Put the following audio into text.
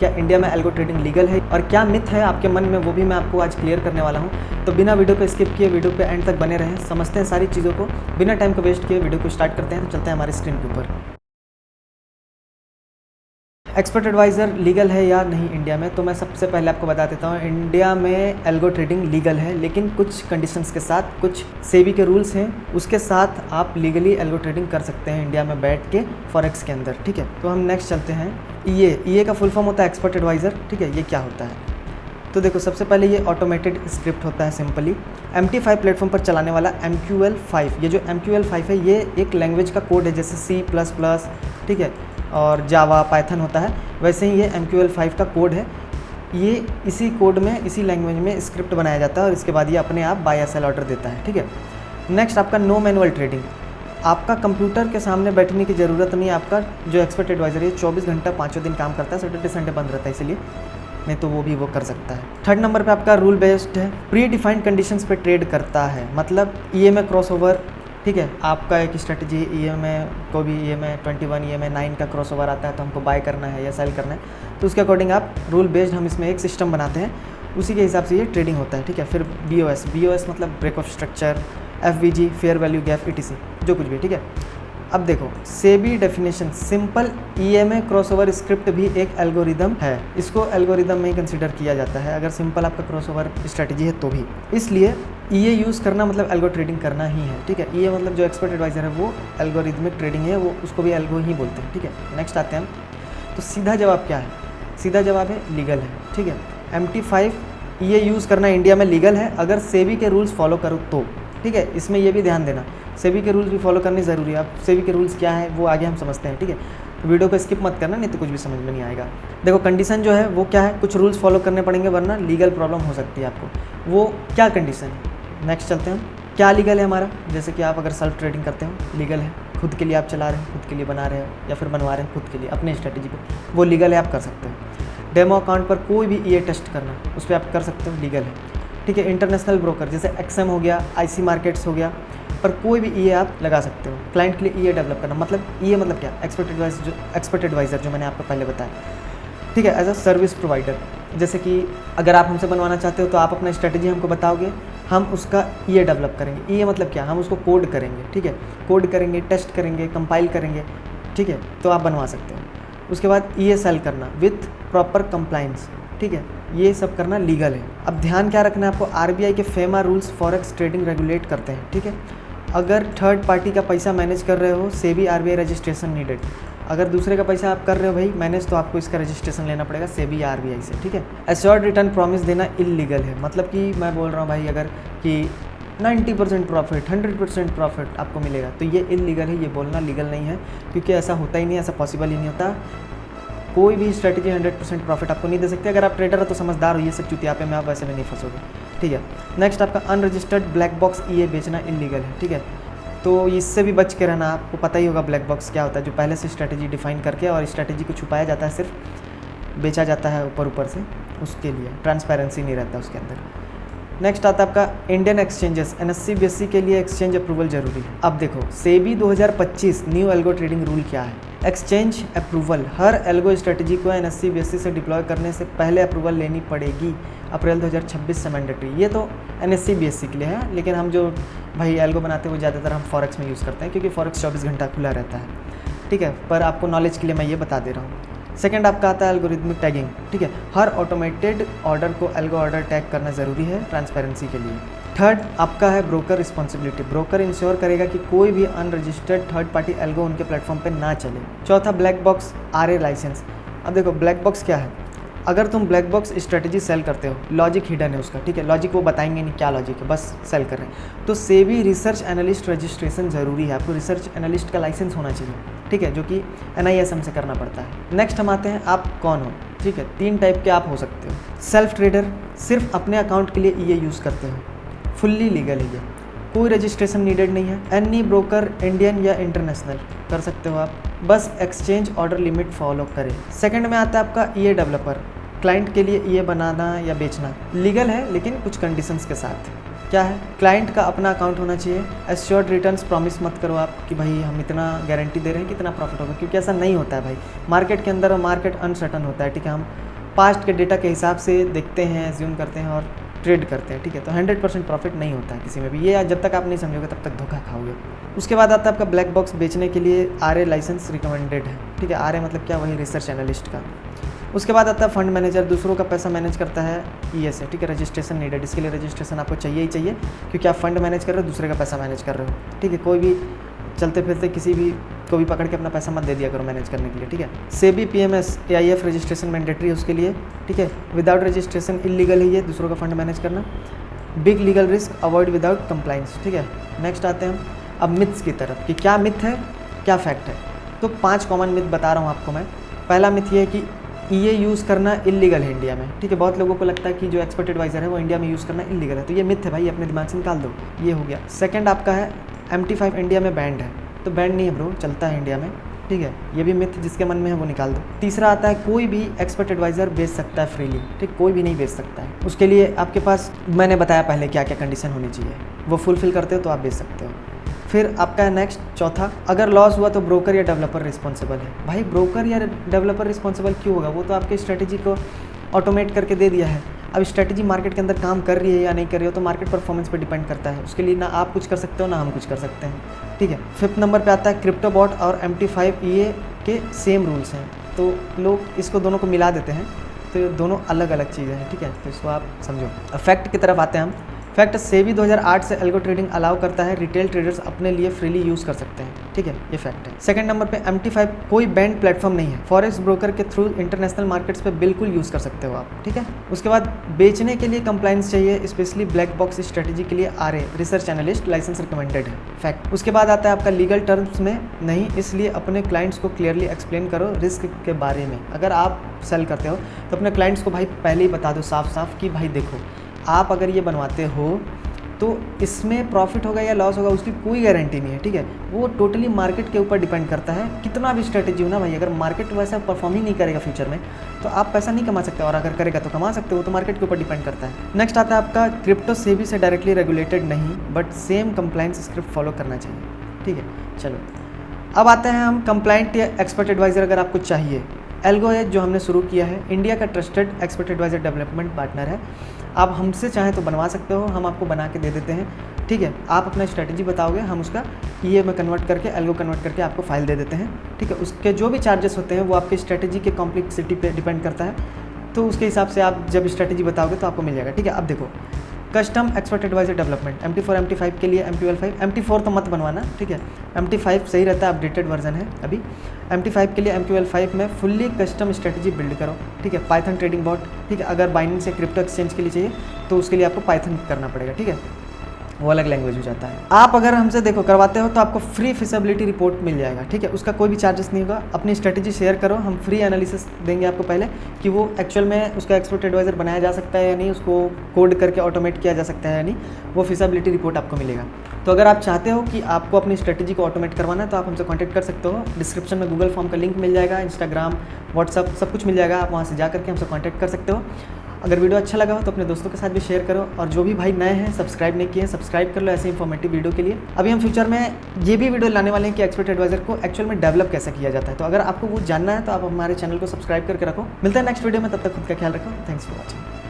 क्या इंडिया में algo trading legal है और क्या मिथ है आपके मन में, वो भी मैं आपको आज क्लियर करने वाला हूं। तो बिना वीडियो को स्किप किए वीडियो पे एंड तक बने रहें, समझते हैं सारी चीज़ों को। बिना टाइम को वेस्ट किए वीडियो को स्टार्ट करते हैं। तो चलते हैं हमारे स्क्रीन के ऊपर। एक्सपर्ट एडवाइज़र लीगल है या नहीं इंडिया में, तो मैं सबसे पहले आपको बता देता हूँ, इंडिया में एल्गो ट्रेडिंग लीगल है, लेकिन कुछ कंडीशंस के साथ, कुछ सेबी के रूल्स हैं, उसके साथ आप लीगली एल्गो ट्रेडिंग कर सकते हैं इंडिया में बैठ के फॉरेक्स के अंदर। ठीक है, तो हम नेक्स्ट चलते हैं। ये का फुल फॉर्म होता है एक्सपर्ट एडवाइज़र। ठीक है, ये क्या होता है? तो देखो, सबसे पहले ये ऑटोमेटेड स्क्रिप्ट होता है। सिंपली MT5 प्लेटफॉर्म पर चलाने वाला MQL5, ये जो MQL5 है ये एक लैंग्वेज का कोड है, जैसे C++, ठीक है, और जावा, पाइथन होता है, वैसे ही ये MQL5 का कोड है। ये इसी कोड में, इसी लैंग्वेज में स्क्रिप्ट बनाया जाता है और इसके बाद ये अपने आप बाय या सेल ऑर्डर देता है। ठीक है, नेक्स्ट आपका नो मैनुअल ट्रेडिंग। आपका कंप्यूटर के सामने बैठने की ज़रूरत नहीं है। आपका जो एक्सपर्ट एडवाइज़र है 24 घंटा 5 दिन काम करता है, सैटरडे संडे बंद रहता है, इसलिए नहीं तो वो भी वो कर सकता है। थर्ड नंबर पे आपका रूल बेस्ड है, प्री डिफाइंड कंडीशंस पे ट्रेड करता है, मतलब EMA क्रॉसओवर। ठीक है, आपका एक स्ट्रेटजी EMA को भी EMA 21, EMA 9 का क्रॉसओवर आता है, तो हमको बाय करना है या सेल करना है, तो उसके अकॉर्डिंग आप रूल बेस्ड हम इसमें एक सिस्टम बनाते हैं, उसी के हिसाब से ये ट्रेडिंग होता है। ठीक है, फिर BOS मतलब break of structure, FVG fair value gap, ETC जो कुछ भी। ठीक है, अब देखो, SEBI definition, simple EMA crossover script भी एक एल्गोरिदम है, इसको एल्गोरिदम में ही कंसीडर किया जाता है अगर सिंपल आपका क्रॉसओवर स्ट्रेटजी है तो भी। इसलिए EA यूज़ करना मतलब एल्गो ट्रेडिंग करना ही है। ठीक है, EA मतलब जो एक्सपर्ट एडवाइज़र है वो एल्गोरिदमिक ट्रेडिंग है, वो उसको भी एल्गो ही बोलते हैं। ठीक है, नेक्स्ट आते हैं हम। तो सीधा जवाब क्या है? सीधा जवाब है लीगल है। ठीक है, MT5 EA यूज़ करना इंडिया में लीगल है अगर सेबी के रूल्स फॉलो करो तो। ठीक है, इसमें ये भी ध्यान देना, सेबी के रूल्स भी फॉलो करनी ज़रूरी है। अब सेबी के रूल्स क्या है वो आगे हम समझते हैं। ठीक है, तो वीडियो को स्किप मत करना, नहीं तो कुछ भी समझ में नहीं आएगा। देखो, कंडीशन जो है वो क्या है, कुछ रूल्स फॉलो करने पड़ेंगे वरना लीगल प्रॉब्लम हो सकती है आपको। वो क्या कंडीशन है, नेक्स्ट चलते हैं। क्या लीगल है हमारा? जैसे कि आप अगर सेल्फ ट्रेडिंग करते हो, लीगल है। खुद के लिए आप चला रहे हो, खुद के लिए बना रहे हो, या फिर बनवा रहे हैं खुद के लिए अपनी स्ट्रेटजी पे, वो लीगल है, आप कर सकते हो। डेमो अकाउंट पर कोई भी EA टेस्ट करना, उस पर आप कर सकते हो, लीगल है। ठीक है, इंटरनेशनल ब्रोकर जैसे XM हो गया, IC मार्केट्स हो गया, पर कोई भी EA आप लगा सकते हो। क्लाइंट के लिए EA डेवलप करना, मतलब EA मतलब क्या? एक्सपर्ट एडवाइज़र जो मैंने आपको पहले बताया। ठीक है, एज अ सर्विस प्रोवाइडर, जैसे कि अगर आप हमसे बनवाना चाहते हो तो आप अपना स्ट्रेटजी हमको बताओगे, हम उसका EA डेवलप करेंगे। EA मतलब क्या? हम उसको कोड करेंगे। ठीक है, कोड करेंगे, टेस्ट करेंगे, कंपाइल करेंगे। ठीक है, तो आप बनवा सकते हो। उसके बाद EA सेल करना विथ प्रॉपर कंप्लाइंस। ठीक है, ये सब करना लीगल है। अब ध्यान क्या रखना है आपको, RBI के FEMA rules forex trading regulate करते हैं। ठीक है, अगर थर्ड पार्टी का पैसा मैनेज कर रहे हो, सेबी RBI रजिस्ट्रेशन नीडेड। अगर दूसरे का पैसा आप कर रहे हो भाई मैनेज, तो आपको इसका रजिस्ट्रेशन लेना पड़ेगा सेबी RBI से। ठीक है, एश्योर्ड रिटर्न प्रॉमिस देना इलीगल है, मतलब कि मैं बोल रहा हूँ भाई अगर कि 90% प्रॉफिट, 100% प्रॉफिट आपको मिलेगा, तो ये इलीगल है, ये बोलना लीगल नहीं है, क्योंकि ऐसा होता ही नहीं, ऐसा पॉसिबल ही नहीं होता। कोई भी स्ट्रेटजी 100% प्रॉफिट आपको नहीं दे सकते। अगर आप ट्रेडर हो तो समझदार हो, ये सब चुतियापे में आप वैसे में नहीं फंसोगे। ठीक है, नेक्स्ट आपका अनरजिस्टर्ड ब्लैक बॉक्स EA बेचना इलीगल है। ठीक है, तो इससे भी बच के रहना। आपको पता ही होगा ब्लैक बॉक्स क्या होता है, जो पहले से स्ट्रेटजी डिफाइन करके और स्ट्रेटजी को छुपाया जाता है, सिर्फ बेचा जाता है ऊपर से, उसके लिए ट्रांसपेरेंसी नहीं रहता उसके अंदर। नेक्स्ट आता है आपका इंडियन एक्सचेंजेस, NSE BSE के लिए एक्सचेंज अप्रूवल जरूरी है। अब देखो, SEBI 2025 new algo trading rule क्या है? एक्सचेंज अप्रूवल, हर एल्गो स्ट्रेटजी को NSE BSE से डिप्लॉय करने से पहले अप्रूवल लेनी पड़ेगी, अप्रैल 2026 से मैंडेटरी। ये तो NSE BSE के लिए है, लेकिन हम जो भाई एल्गो बनाते हैं वो ज़्यादातर हम फॉरेक्स में यूज़ करते हैं, क्योंकि फॉरेक्स 24 घंटा खुला रहता है। ठीक है, पर आपको नॉलेज के लिए मैं ये बता दे रहा हूँ। सेकंड आपका आता है एल्गोरिथमिक टैगिंग। ठीक है, हर ऑटोमेटेड ऑर्डर को एल्गो ऑर्डर टैग करना ज़रूरी है ट्रांसपेरेंसी के लिए। थर्ड आपका है ब्रोकर रिस्पॉन्सिबिलिटी, ब्रोकर इंश्योर करेगा कि कोई भी अनरजिस्टर्ड थर्ड पार्टी एल्गो उनके प्लेटफॉर्म पे ना चले। चौथा ब्लैक बॉक्स RA लाइसेंस। अब देखो, ब्लैक बॉक्स क्या है? अगर तुम ब्लैक बॉक्स स्ट्रेटजी सेल करते हो, लॉजिक हिडन है उसका। ठीक है, लॉजिक वो बताएंगे नहीं क्या लॉजिक है, बस सेल कर रहे हैं, तो सेबी रिसर्च एनालिस्ट रजिस्ट्रेशन ज़रूरी है। आपको रिसर्च एनालिस्ट का लाइसेंस होना चाहिए। ठीक है, जो कि NISM से करना पड़ता है। नेक्स्ट हम आते हैं, आप कौन हो? ठीक है, 3 टाइप के आप हो सकते हो। सेल्फ ट्रेडर, सिर्फ अपने अकाउंट के लिए EA यूज़ करते हो, फुल्ली लीगल है ये, कोई रजिस्ट्रेशन नीडेड नहीं है। एनी ब्रोकर, इंडियन या इंटरनेशनल, कर सकते हो आप, बस एक्सचेंज ऑर्डर लिमिट फॉलो करें। सेकंड में आता है आपका EA डेवलपर, क्लाइंट के लिए EA बनाना या बेचना लीगल है, लेकिन कुछ कंडीशंस के साथ। क्या है? क्लाइंट का अपना अकाउंट होना चाहिए। एश्योर्ड रिटर्न्स प्रॉमिस मत करो आप कि भाई हम इतना गारंटी दे रहे हैं कि इतना प्रॉफिट होगा, क्योंकि ऐसा नहीं होता है भाई। मार्केट के अंदर मार्केट अनसर्टन होता है। ठीक है, हम पास्ट के डेटा के हिसाब से देखते हैं, ज्यूम करते हैं और ट्रेड करते हैं, ठीक है। तो 100% प्रॉफिट नहीं होता है किसी में भी, ये जब तक आप नहीं समझोगे तब तक धोखा खाओगे। उसके बाद आता है आपका ब्लैक बॉक्स बेचने के लिए RA लाइसेंस रिकमेंडेड है, ठीक है। RA मतलब क्या, वही रिसर्च एनालिस्ट का। उसके बाद आता है फंड मैनेजर, दूसरों का पैसा मैनेज करता है, ESA, ठीक है। रजिस्ट्रेशन नीडेड, इसके लिए रजिस्ट्रेशन आपको चाहिए ही चाहिए, क्योंकि आप फंड मैनेज कर रहे हो, दूसरे का पैसा मैनेज कर रहे हो, ठीक है। कोई भी चलते फिरते किसी भी को भी पकड़ के अपना पैसा मत दे दिया करो मैनेज करने के लिए, ठीक है। SEBI PMS AIF registration mandatory है उसके लिए, ठीक है। विदाउट रजिस्ट्रेशन इलीगल है ये, दूसरों का फंड मैनेज करना। Big legal risk avoid without compliance, ठीक है। नेक्स्ट आते हैं हम अब मिथ्स की तरफ कि क्या मिथ है क्या फैक्ट है। तो 5 कॉमन मिथ बता रहा हूँ आपको मैं। पहला मिथ ये है कि EA यूज़ करना इलीगल है इंडिया में, ठीक है। बहुत लोगों को लगता है कि जो एक्सपर्ट एडवाइज़र है वो इंडिया में यूज़ करना इलीगल है, तो ये मिथ है भाई, अपने दिमाग से निकाल दो, ये हो गया। सेकंड आपका है MT5 इंडिया में बैंड है, तो बैंड नहीं है ब्रो, चलता है इंडिया में, ठीक है। ये भी मिथ जिसके मन में है वो निकाल दो। तीसरा आता है कोई भी एक्सपर्ट एडवाइज़र बेच सकता है फ्रीली, ठीक, कोई भी नहीं बेच सकता है। उसके लिए आपके पास मैंने बताया पहले क्या क्या कंडीशन होनी चाहिए, वो फुलफिल करते हो तो आप बेच सकते हो। फिर आपका है नेक्स्ट चौथा, अगर लॉस हुआ तो ब्रोकर या डेवलपर रिस्पॉन्सिबल है। भाई ब्रोकर या डेवलपर रिस्पॉन्सिबल क्यों होगा, वो तो आपके स्ट्रेटेजी को ऑटोमेट करके दे दिया है। अब स्ट्रेटेजी मार्केट के अंदर काम कर रही है या नहीं कर रही हो तो मार्केट परफॉर्मेंस पे डिपेंड करता है, उसके लिए ना आप कुछ कर सकते हो ना हम कुछ कर सकते हैं, ठीक है। फिफ्थ नंबर पे आता है क्रिप्टो बॉट और MT5 EA के सेम रूल्स हैं, तो लोग इसको दोनों को मिला देते हैं, तो ये दोनों अलग अलग चीज़ें हैं, ठीक है। तो इसको आप समझो। फैक्ट की तरफ आते हैं हम। फैक्ट, SEBI 2008 से एल्गो ट्रेडिंग अलाउ करता है, रिटेल ट्रेडर्स अपने लिए फ्रीली यूज़ कर सकते हैं, ठीक है, ये फैक्ट है। सेकंड नंबर पे MT5 कोई बैंड प्लेटफॉर्म नहीं है, फॉरेक्स ब्रोकर के थ्रू इंटरनेशनल मार्केट्स पे बिल्कुल यूज़ कर सकते हो आप, ठीक है। उसके बाद बेचने के लिए कंप्लाइंस चाहिए, स्पेशली ब्लैक बॉक्स स्ट्रेटेजी के लिए RA research analyst license recommended है, फैक्ट। उसके बाद आता है आपका लीगल टर्म्स में नहीं, इसलिए अपने क्लाइंट्स को क्लियरली एक्सप्लेन करो रिस्क के बारे में। अगर आप सेल करते हो तो अपने क्लाइंट्स को भाई पहले ही बता दो साफ साफ कि भाई देखो, आप अगर ये बनवाते हो तो इसमें प्रॉफिट होगा या लॉस होगा उसकी कोई गारंटी नहीं है, ठीक है। वो टोटली मार्केट के ऊपर डिपेंड करता है, कितना भी स्ट्रेटेजी हो ना भाई, अगर मार्केट वैसा परफॉर्म ही नहीं करेगा फ्यूचर में तो आप पैसा नहीं कमा सकते, और अगर करेगा तो कमा सकते हो, तो मार्केट के ऊपर डिपेंड करता है। नेक्स्ट आता है आपका क्रिप्टो SEBI से डायरेक्टली रेगुलेटेड नहीं, but same compliance script follow करना चाहिए, ठीक है। चलो अब आते हैं हम कंप्लाइंट या एक्सपर्ट एडवाइज़र अगर आपको चाहिए। एल्गो एज जो हमने शुरू किया है, इंडिया का trusted expert advisor development partner है। आप हमसे चाहें तो बनवा सकते हो, हम आपको बना के दे देते हैं, ठीक है। आप अपना स्ट्रेटजी बताओगे, हम उसका EA में कन्वर्ट करके एल्गो कन्वर्ट करके आपको फाइल दे देते हैं, ठीक है। उसके जो भी चार्जेस होते हैं वो आपके स्ट्रेटजी के कॉम्प्लेक्सिटी पे डिपेंड करता है, तो उसके हिसाब से आप जब स्ट्रेटजी बताओगे तो आपको मिल जाएगा, ठीक है। अब देखो, custom expert adviser development MT4 MT5 के लिए MT5 MT4 तो मत बनवाना, ठीक है। MT5 सही रहता है, अपडेटेड वर्जन है अभी। MT5 के लिए MT5 में फुल्ली कस्टम स्ट्रेटजी बिल्ड करो, ठीक है। पाइथन ट्रेडिंग बॉट, ठीक है। अगर बाइनेंस से क्रिप्टो एक्सचेंज के लिए चाहिए तो उसके लिए आपको पाइथन करना पड़ेगा, ठीक है, वो अलग लैंग्वेज हो जाता है। आप अगर हमसे देखो करवाते हो तो आपको फ्री फिजिबिलिटी रिपोर्ट मिल जाएगा, ठीक है। उसका कोई भी चार्जेस नहीं होगा। अपनी स्ट्रेटजी शेयर करो, हम फ्री एनालिसिस देंगे आपको पहले कि वो एक्चुअल में उसका एक्सपर्ट एडवाइज़र बनाया जा सकता है या नहीं, उसको कोड करके ऑटोमेट किया जा सकता है या नहीं, वो फिजिबिलिटी रिपोर्ट आपको मिलेगा। तो अगर आप चाहते हो कि आपको अपनी स्ट्रेटजी को ऑटोमेट करवाना है तो आप हमसे कॉन्टैक्ट कर सकते हो। डिस्क्रिप्शन में गूगल फॉर्म का लिंक मिल जाएगा, इंस्टाग्राम, व्हाट्सअप सब कुछ मिल जाएगा, आप वहाँ से जा करके हमसे कॉन्टैक्ट कर सकते हो। अगर वीडियो अच्छा लगा हो तो अपने दोस्तों के साथ भी शेयर करो, और जो भी भाई नए हैं सब्सक्राइब नहीं किए हैं सब्सक्राइब कर लो ऐसे इंफॉर्मेटिव वीडियो के लिए। अभी हम फ्यूचर में ये भी वीडियो लाने वाले हैं कि एक्सपर्ट एडवाइज़र को एक्चुअल में डेवलप कैसे किया जाता है, तो अगर आपको वो जानना है तो आप हमारे चैनल को सब्सक्राइब करके रखो। मिलते हैं नेक्स्ट वीडियो में, तब तक खुद का ख्याल रखो। Thanks for watching.